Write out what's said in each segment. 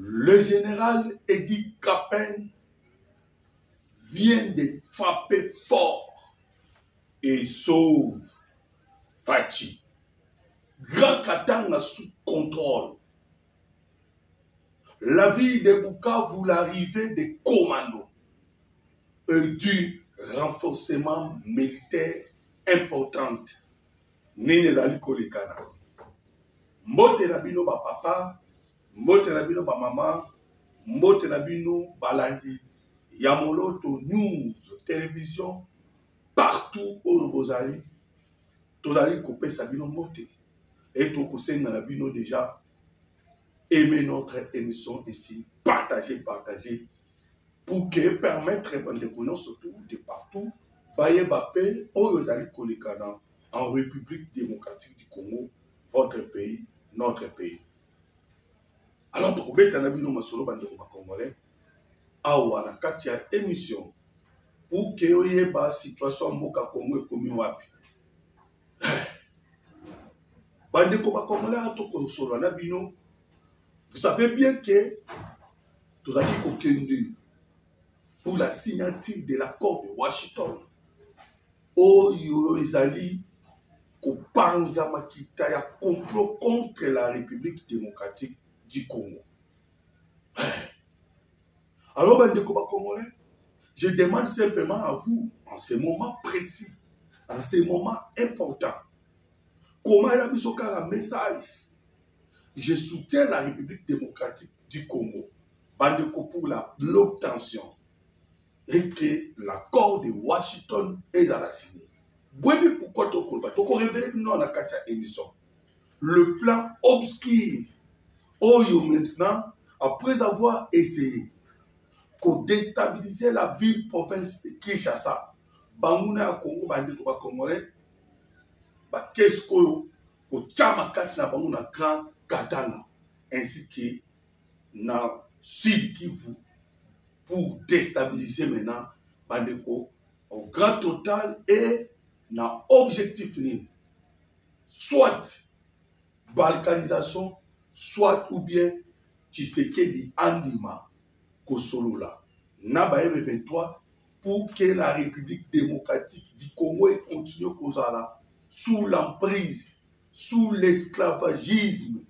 Le général Edi Kapen vient de frapper fort et sauve Fachi. Grand Katanga sous contrôle. La ville de Bukavu, l'arrivée des commandos et du renforcement militaire important. Nene Dali Kolekana. Mbote Nabino ba papa, Mbote Nabino ba maman, Mbote Nabino balandi. Yamoloto news, télévision, partout au Bozali. Tozali Kopé Sabino Mbote. Et Tokosen Nabino déjà. Aimez notre émission ici. Partagez. Pour que permettre de connaître surtout de partout. Baye Bapé, Oyozali Kolekana, en République démocratique du Congo, votre pays, notre pays. Alors, pour que vous masolo bandeko congolais, awa na kati ya émission pour que oyeba situation mboka Congo ekomi wapi. Bandeko congolais to solo na bino. Vous savez bien que tous allez kokende pour la signature de l'accord de Washington. Oyo ezali kopanza makita ya complot contre la République démocratique du Congo. Alors, bandeko congolais, je demande simplement à vous, en ce moment précis, en ce moment important, comment il a mis un message. Je soutiens la République démocratique du Congo, bandeko pour l'obtention et que l'accord de Washington est dans la signée. Oui, pourquoi tu révéler nous dans la émission? Le plan obscur, Oyo maintenant, après avoir essayé de déstabiliser la ville-province de Kinshasa, Bangouna Congo, bandeko congolais, qu'est-ce que Tchama Kassi na Bangouna Grand Katanga, ainsi que na Sud Kivu, pour déstabiliser maintenant bandeko au grand total et na objectif ni soit balkanisation, soit ou bien Tshisekedi Andima Kosolola Naba M23 pour que la République démocratique du Congo continue Kozala sous l'emprise, sous l'esclavagisme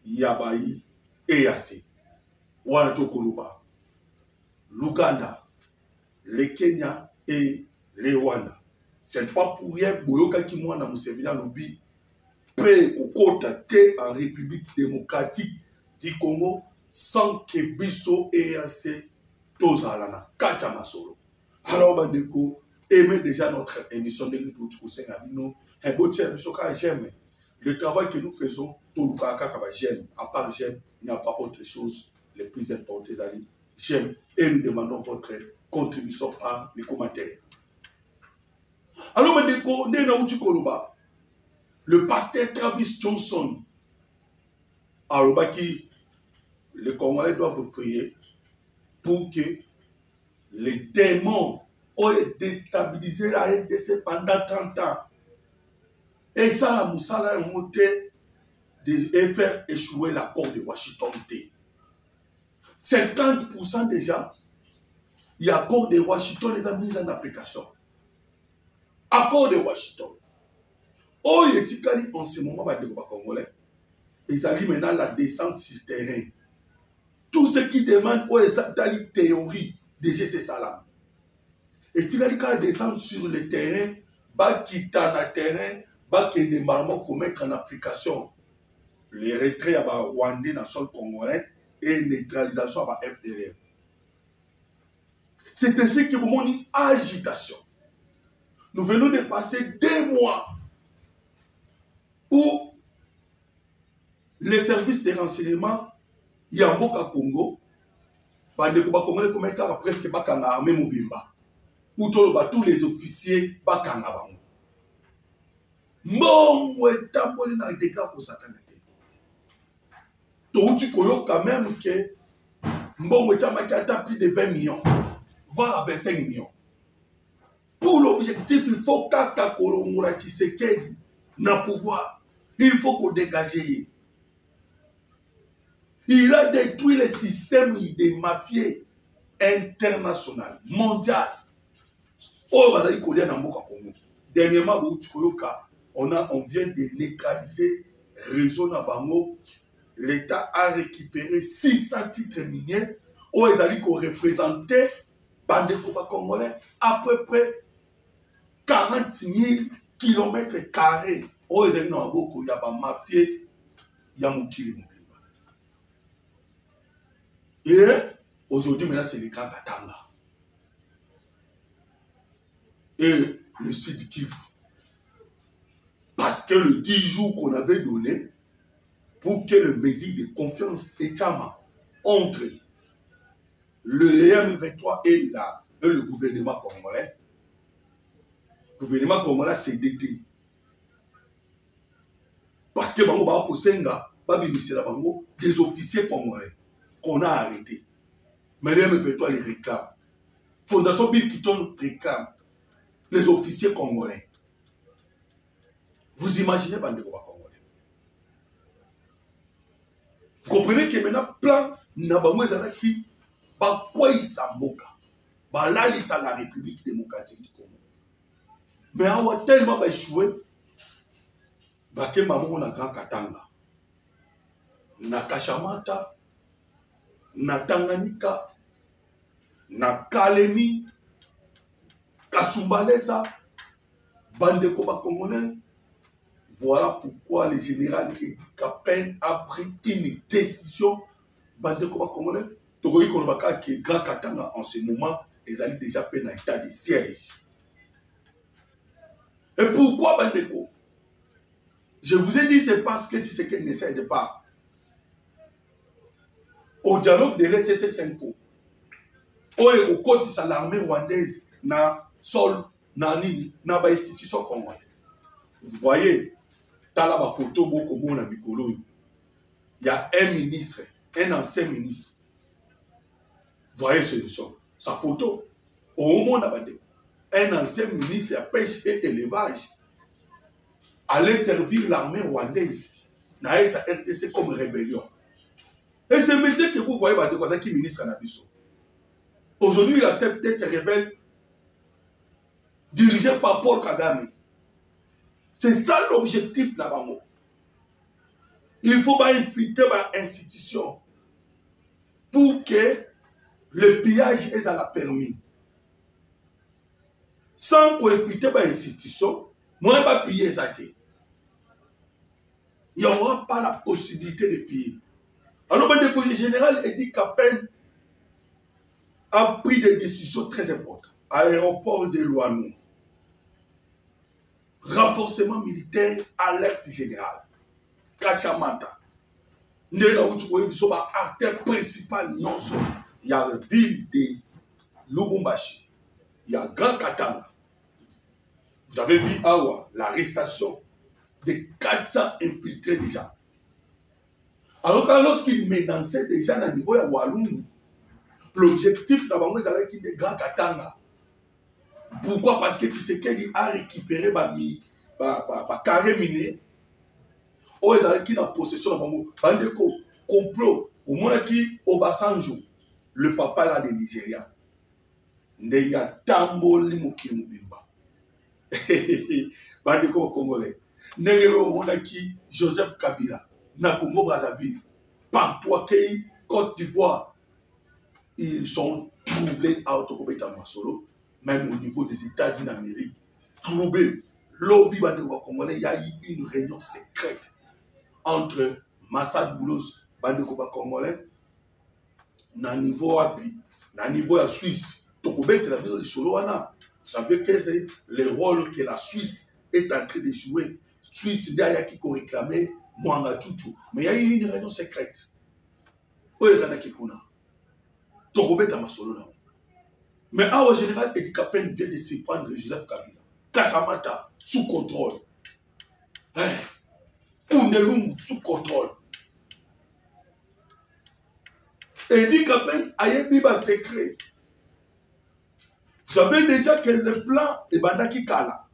Yabaï et Yassé. Wanatokoluba, l'Ouganda, le Kenya et le Rwanda. C'est pas pour rien Boyoka Kimwana Museveni Lobi peut contacter en République démocratique du Congo sans que Bisso et AC Tozalana Kacha Masolo. Alors bandeko, aimez déjà notre émission de l'Utoutsousen Abino. Un beau tiers, j'aime. Le travail que nous faisons, tout le monde j'aime. À part j'aime, il n'y a pas autre chose. Les plus importantes, j'aime. Et nous demandons votre contribution par les commentaires. Alors, le pasteur Travis Johnson, alors qui les Congolais doivent prier pour que les démons aient déstabilisé la RDC pendant 30 ans. Et ça, la Moussala est montée de faire échouer l'accord de Washington. 50% déjà, il y a l'accord de Washington est mis en application. Accord de Washington. Oh, il y a en ce moment, les Congolais, ils arrivent maintenant à la descente sur le terrain. Tout ce qui demande, oh, c'est la théorie de GC Salam. Et si ils descendent sur le terrain, bah, quitter le terrain, bah, qu'ils ne marrent commettre en application les retraits à Rwandais dans le sol congolais et neutralisation à FDR. C'est ainsi que vous avez une agitation. Nous venons de passer 2 mois où les services de renseignement Yamboka Congo, Congolais comme un presque Bakanga armé Mobimba, où tous les officiers Bakanga Bango. Mbongo etamboli na dégâts pour Satan. Tu connais quand même que Mbongo Tchamaki a plus de 20 millions, voire à 25 millions. Pour l'objectif, il faut qu'Aka Kolomura Tshisekedi n'a pouvoir. Il faut qu'on dégage. Il a détruit le système des mafieux international, mondial. Oh, dernièrement, on vient de neutraliser réseau Nabango. L'État a récupéré 600 titres miniers où ils allaient représenter Bandeko Congolais à peu près 40 000 km carrés. Où ils allaient dans Nabango, il y a des mafieux, il y a Moukili. Et aujourd'hui, maintenant, c'est le Grand Katanga. Et le Sud Kivu. Parce que le 10 jours qu'on avait donné pour que le mesure de confiance étama entre le M23 et le gouvernement congolais. Le gouvernement congolais s'est détruit. Parce que Bango Bako Senga, Bango, des officiers congolais qu'on a arrêtés. Mais le M23 les réclame. Fondation Bill Kiton réclame. Les officiers congolais. Vous imaginez Bandeko Congolais. Vous comprenez que maintenant, plan Nabamou Zanaki, quoi il s'amboka. Là, il est la République démocratique du Congo. Mais on a tellement échoué. Que maman na Grand Katanga. Na Kashamata. Na Tanganyika. Na Kalemi. Kasumbalesa. Bandeko Congolais. Voilà pourquoi le général Edi Kapen a pris une décision. Bandeko Congolais. Togoyi Konobaka qui est Grand Katanga en ce moment, ils allaient déjà peine en état de siège. Et pourquoi Bandeko? Je vous ai dit, c'est parce que tu sais qu'elle n'essaie de pas. Au dialogue de l'SSC-5, au côté de l'armée rwandaise, na sol, na nini, na ba institution congolaise. Vous voyez, dans la photo, il y a un ministre, un ancien ministre. Vous voyez sa photo. Au monde, un ancien ministre de pêche et élevage allait servir l'armée rwandaise dans la RDC comme rébellion. Et c'est monsieur que vous voyez, qui est ministre Nabiso. Aujourd'hui, il accepte d'être rebelle, dirigé par Paul Kagame. C'est ça l'objectif là-bas. Il faut pas infiltrer l'institution pour que le pillage est à la permis. Sans qu'on infiltre l'institution, moi, je ne vais pas piller ça. Il n'y aura pas la possibilité de piller. Alors, le général Edi Kapen a pris des décisions très importantes. Aéroport de Luano. Renforcement militaire, alerte générale. Kachamata. Ndela où tu vois, il y a artère principale, non seulement. Il y a la ville de Lubumbashi. Il y a Grand Katanga. Vous avez vu Awa, l'arrestation de 400 infiltrés déjà. Alors que lorsqu'ils menaçaient déjà dans le niveau de Walungu, l'objectif d'abord c'est qu'il est Grand Katanga. Pourquoi? Parce que tu sais qu'il a récupéré ma carré miné. Oh, il a qui dans possession de complot. Au monde qui au Basanjo, le papa là de Nigeria. Ndenga tamboli mukili mubimba. Bandeko Congolais. Ndenga au monde qui Joseph Kabila. Na Congo Brazzaville. Partout Côte d'Ivoire. Ils sont troublés à Autocobeta Masolo. Même au niveau des États-Unis d'Amérique, troublé. Lobby Bandeko Congolais, il y a eu une réunion secrète entre Massad Boulos, Bandeko Congolais, na niveau Api, na niveau la Suisse. Tokobeta la ville de Soloana. Vous savez que c'est le rôle que la Suisse est en train de jouer. Suisse, derrière qui réclamait Mwanga Tutu. Mais il y a eu une réunion secrète. Où est-ce qu'il y a Tokobeta Masolo. Mais en général, Edi Kapen vient de se prendre Joseph Kabila. Kassamata, sous contrôle. Koundelum, sous contrôle. Edi Kapen a un biba secret. Vous savez déjà que le plan est Bandaki Kala.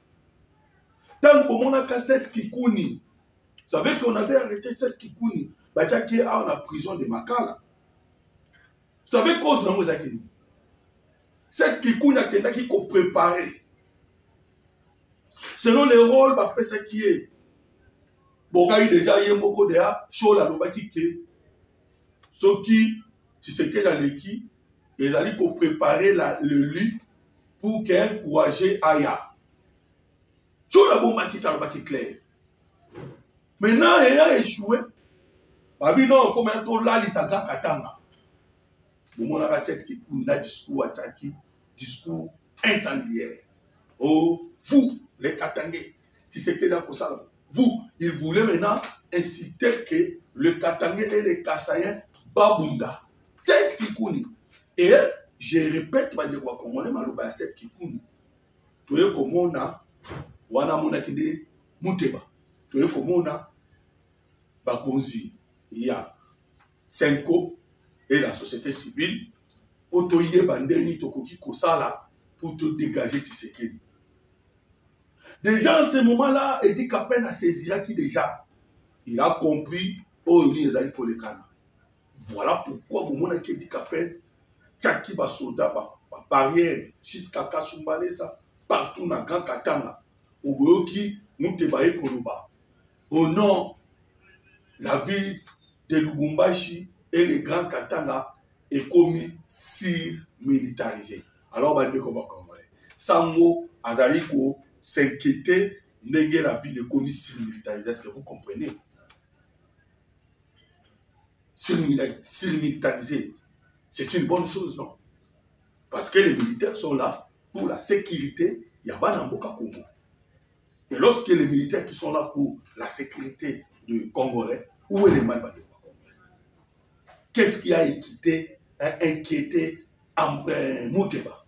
Tant qu'on a cette Kikouni, vous savez qu'on avait arrêté cette Kikouni. Bachaki a en prison de Makala. Vous savez cause dans vos acquis. Cette Kikouna qui ko préparé. Selon les rôles, bah ça qui est. Bon, déjà, il y a beaucoup de choses là, ce qui, si c'est que dans l'équipe, ils allaient préparer le lit pour qu'encourager Aya. Chose la bombe qui est clair. Maintenant, il a échoué. Babi non, il faut maintenant là, il s'en katanga. On a cette qui a discours attaqué, discours incendiaire. Oh, vous, les Katangais, si c'est que dans ça, vous, ils voulaient maintenant inciter que le Katangais et les Kassaïens babunda. C'est qui kuni. Et je répète, comme on est malouba, c'est qui kuni. Tu es comme on a, wana mona kide muteba. Tu es comme on a, bakonzi, il y a Senko et la société civile, pour te y bandeni, tokoki kosala, pour te dégager Tshisekedi. Déjà, en ce moment-là, il dit qu'à peine à saisir qui déjà, il a compris, oh, il est pour les canards. Voilà pourquoi, au moment où il dit qu'à peine, Tchaki va soldat, barrière, jusqu'à Kassumbale, ça, partout dans Grand Katanga, au Boyoki, Moutebaye Koloba. Au nom, la ville de Lubumbashi et les Grands Katanga est commis sur-militarisé. Alors, on va dire qu'on va comprendre. Sango, Azaliko, s'inquiéter, néguer la ville de commis sur-militarisé. Est-ce que vous comprenez? Sur-militarisé, c'est une bonne chose, non? Parce que les militaires sont là pour la sécurité, il y a pas d'Amboka Congo. Et lorsque les militaires qui sont là pour la sécurité du Congolais, où est les Malbadés congolais? Qu'est-ce qui a inquiété Mouteba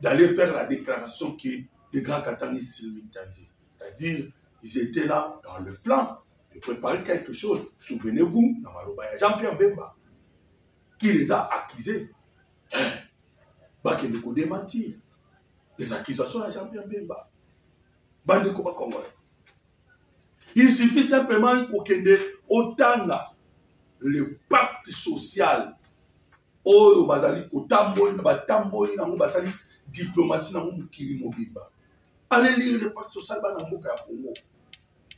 d'aller faire la déclaration que les Grands Katanga sont militarisés? C'est-à-dire, ils étaient là dans le plan de préparer quelque chose. Souvenez-vous, dans Maloba, Jean-Pierre Bemba, qui les a accusés. Bakende ko démentir. Les accusations à Jean-Pierre Bemba. Bande Koba Congolais. Il suffit simplement qu'Okende otanga le pacte social. Oyo bazali kotamboli batamboli na basali diplomatie na mukili mobimba. Allez lire le pacte social dans Mboka ya Congo.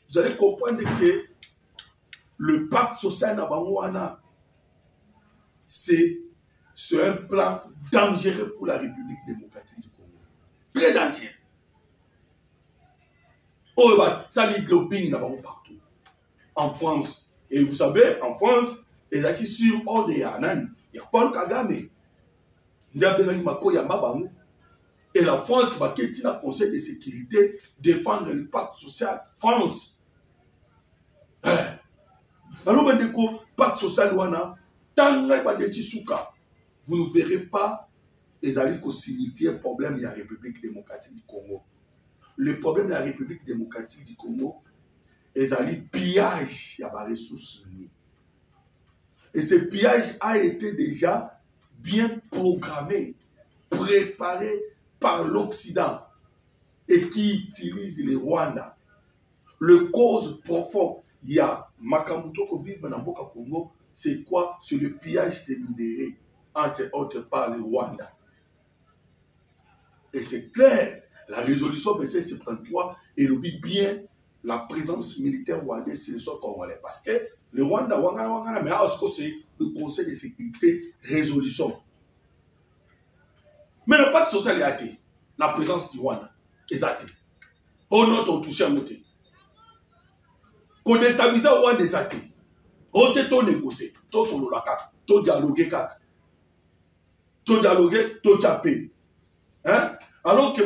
Vous allez comprendre que le pacte social na Bangwana, c'est un plan dangereux pour la République démocratique du Congo. Très dangereux. Oh, ça lit globing partout. En France. Et vous savez, en France, les acquis sur hors de Yanan, il y a Paul Kagame. Et la France va quitter le Conseil de sécurité, défendre le pacte social. France. Alors, le pacte social, vous ne verrez pas les alliés qui signifient le problème de la République démocratique du Congo. Le problème de la République démocratique du Congo, les alliés pillage des ressources. Et ce pillage a été déjà bien programmé, préparé par l'Occident et qui utilise les Rwanda. Le cause profond, il y a Makamuto qui vit dans Boka Congo, c'est quoi? C'est le pillage des minéraux, entre autres par les Rwanda. Et c'est clair, la résolution 2773 éloge bien la présence militaire rwandaise sur le sol congolais. Parce que le Rwanda, mais c'est le Conseil de sécurité résolution. Mais le pacte social est athée. La présence du Rwanda est athée. On a touché à côté. Qu'on déstabilise le Rwanda est athée. On a négocié. On a solo la carte. On a dialogué carte. On a dialogué, on a tapé. Hein? Alors que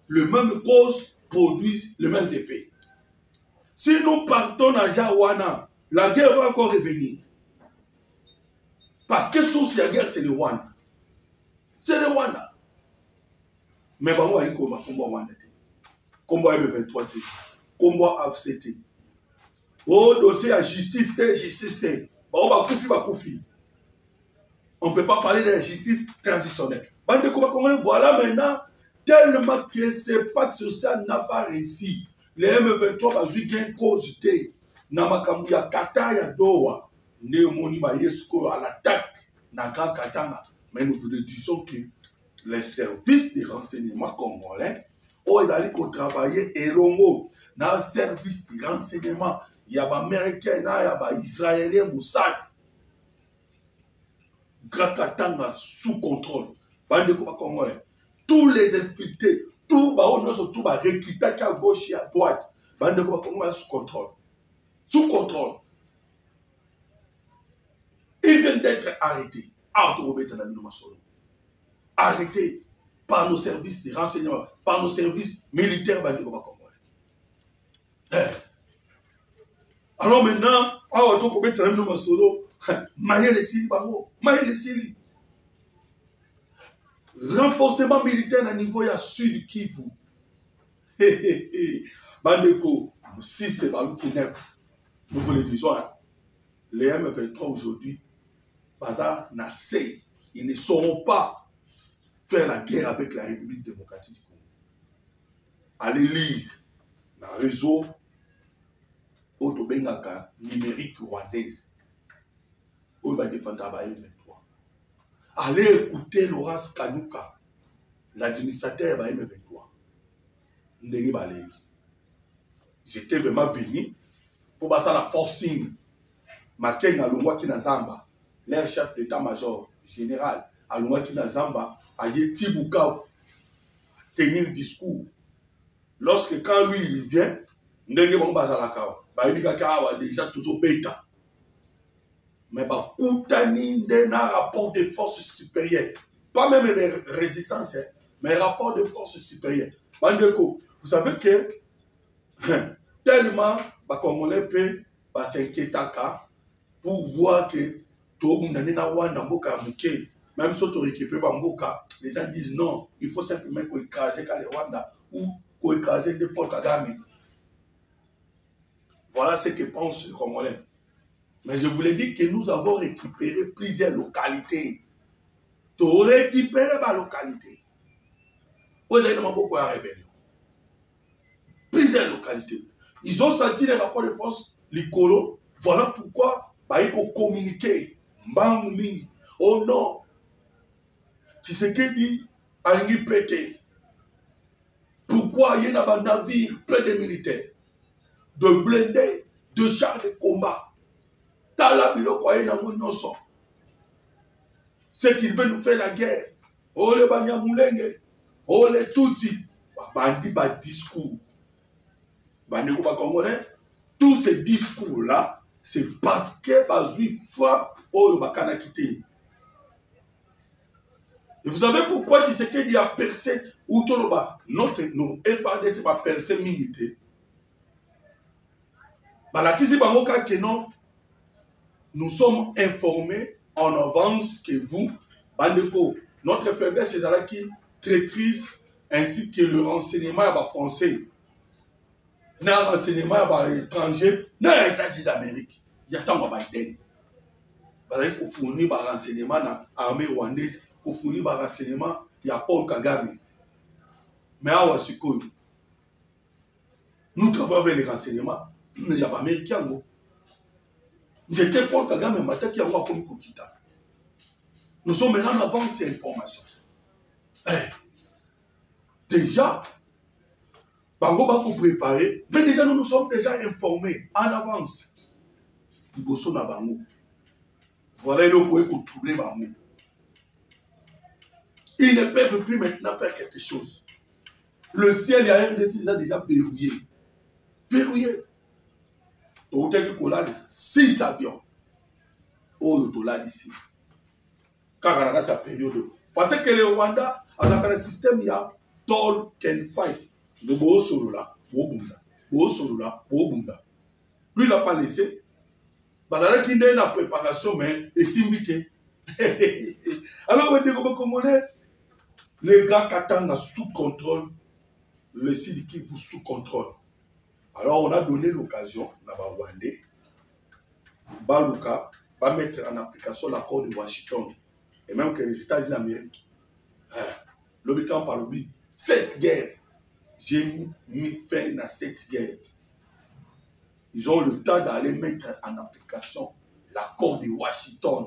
le même cause produit les mêmes effets. Si nous partons à Jawana, la guerre va encore revenir. Parce que sous la guerre, c'est le Rwanda. C'est le Rwanda. Mais on va aller combat Rwanda. Combat M23, combat AFCT. Oh, dossier à justice, justice. On va koufi. On ne peut pas parler de la justice transitionnelle. Voilà maintenant, tellement que ce pacte social n'a pas réussi. Les M23 ont eu gain cause. na makambo ya kata ya Doha nde moni ba yesuko à l'attaque na Grand Katanga. Mais nous vous disons que les services de renseignement congolais ils allaient travailler et longo dans le service de renseignement. Il y a des Américains, il y a des Israéliens, Mossad. Grand Katanga sous contrôle. Bande congolais. Tous les infiltrés, tout va réquiter à gauche et à droite. Bande congolais sous contrôle. Sous contrôle. Ils viennent d'être arrêtés. Arrêtés par nos services de renseignement, par nos services militaires. Alors maintenant, renforcement militaire à niveau ya Sud Kivu. Bandeko, si c'est pas qui neuf, nous vous le disons, les M23 aujourd'hui, ils ne sauront pas faire la guerre avec la République démocratique du Congo. Allez lire le réseau Autobengaka numérique rwandaise où il va défendre la M23. Allez écouter Laurence Kanuka, l'administrateur de la M23. Ils étaient vraiment venus pour passer la forcing. Makenga Longwa Kinazamba, leur chef d'état-major général, à Longwa Kinazamba, a dit Tibukav, tenir discours. Lorsque quand lui il vient, Ndenge bon bazalaka, ba déjà toujours bêta. Mais bah koutani na rapport de force supérieure, pas même les résistances, mais rapport de force supérieure. Bandeko, vous savez que tellement bah Congolais peut bah s'inquiéter pour voir que tout le monde est dans Mboka Mouké, même si on récupère Mboka, les gens disent non, il faut simplement qu'on écrase les Rwanda ou qu'on écrase des Paul Kagame. Voilà ce que pensent les Congolais. Mais je vous l'ai dit que nous avons récupéré plusieurs localités. Tu aurais récupéré ma localité. Vous avez demandé beaucoup à la rébellion. Plusieurs localités. Ils ont senti les rapports de force, les colons. Voilà pourquoi il faut communiquer. Oh non. Tu sais que dit Angi pété. Pourquoi il y a un navire plein de militaires, de blindés, de chars de combat. Ceux qui veulent nous faire la guerre. Oh les Banyamulenge. Oh les Tutsi. Bandi ba discours. Bandi ko ba Congolais. Tous ces discours-là, c'est parce que Bazoui frappe au Bakana quitté. Et vous savez pourquoi Tshisekedi a percé ou notre FARDC va percer militaire. Nous sommes informés en avance que vous, Bandeko, notre faiblesse c'est la qui traîtrise ainsi que le renseignement français. Le renseignement étranger, dans les États-Unis d'Amérique, il y a tant de Biden. Il faut fournir des renseignements dans l'armée rwandaise, il faut fournir des renseignements, il y a Paul Kagame. Mais à Wasiko, nous travaillons avec les renseignements, il y a des Américains. J'étais Paul Kagame, mais qui a comme Kokita. Nous sommes maintenant en avance ces informations. Déjà, Bango va vous préparer, mais déjà nous sommes déjà informés en avance. Voilà le point pour troubler Bango. Ils ne peuvent plus maintenant faire quelque chose. Le ciel et la RDC a déjà verrouillé. Verrouillé. Donc, on a 6 avions. Au dollar ici. Car on a la période. Parce que le Rwanda, avec le système, il y a Tall Can Fight. Le beau solo là, beau bunda. Beau solo là, beau bunda. Lui, il n'a pas laissé. Badara qui n'a pas préparation, mais il s'est invité. Alors, on dit que les gars Katanga sous contrôle, le site qui vous sous contrôle. Alors, on a donné l'occasion, à Rwandais, Baluka, va mettre en application l'accord de Washington, et même que les États-Unis d'Amérique. L'habitant par lui, cette guerre, j'ai mis fin à cette guerre. ils ont le temps d'aller mettre en application l'accord de Washington.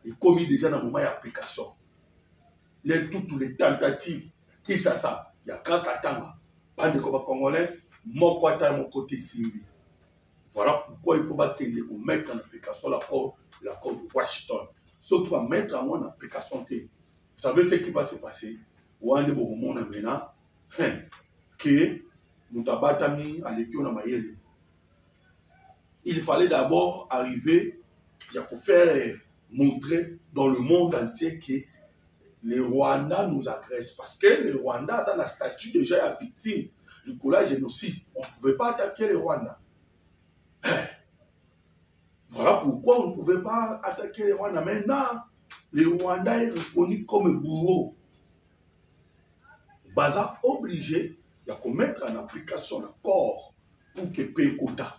Et commis déjà dans le moment d'application. Toutes les tentatives, qui ça, il y a Kakatanga, pas de Congolais, mon côté Simbi. Voilà pourquoi il faut mettre en application l'accord de Washington. Surtout à mettre en application. Vous savez ce qui va se passer? Maintenant, que il fallait d'abord arriver à faire montrer dans le monde entier que les Rwandais nous agressent. Parce que les Rwandais ont la statut déjà à victime du génocide. On ne pouvait pas attaquer les Rwandais. Voilà pourquoi on ne pouvait pas attaquer les Rwandais. Maintenant, les Rwandais sont reconnus comme bourreaux. Baza obligé de mettre en application l'accord pour que paye quota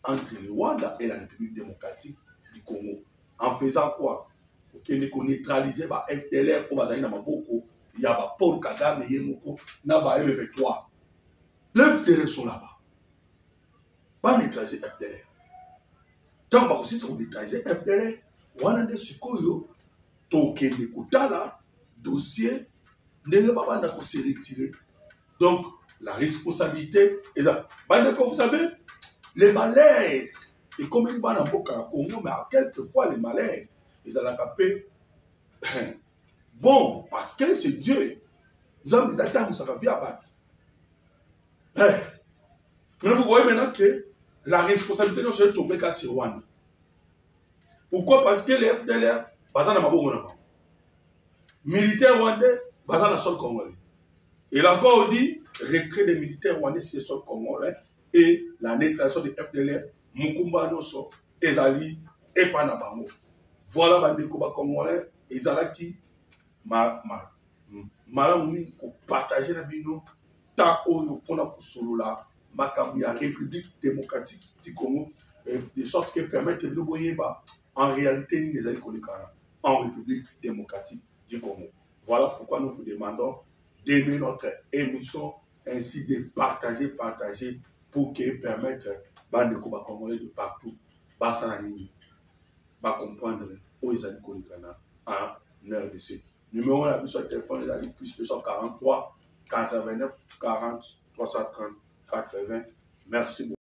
entre le Rwanda et la République démocratique du Congo. En faisant quoi? Pour qu'on neutralise les FDLR pour les Maboko, il y a Paul Kagame et Yemoko, Naba M23. Les FDLR sont là-bas. Pas neutraliser FDLR. Tant que si on neutralise FDLR, on a des sukoyo, token de quota là, dossier, ne va pas se retirer. Donc, la responsabilité est là. Vous savez, les malheurs, et comme ils vont au Congo, mais quelquefois les malheurs, ils ont capé. Bon, parce que c'est Dieu. Ils ont dit d'attendre, ça va via battre. Mais vous voyez maintenant que la responsabilité de notre tombée qu'à Rwanda. Pourquoi? Parce que les FDLR, bazan na maboko na bango. Militaires rwandais, bazan na sol congolais. Et l'accord dit retrait des militaires rwandais sur le sol congolais et la neutralisation des FDLR, Mukumba Noso, Ezali et Panabango. Voilà bandeko ba congolais, Ezalaki malamu ko partager na bino ta oyo pona ko solola makambo ya République démocratique du Congo de sorte que permettre de boyeba en réalité les alliés en République démocratique du Congo. Voilà pourquoi nous vous demandons d'aimer notre émission ainsi de partager pour que permettre bandeko ba congolais de partout basana nini ba comprendre où ils allaient kolikana en RDC. Numéro de téléphone est allé plus 243 89 40 330 80. Merci beaucoup.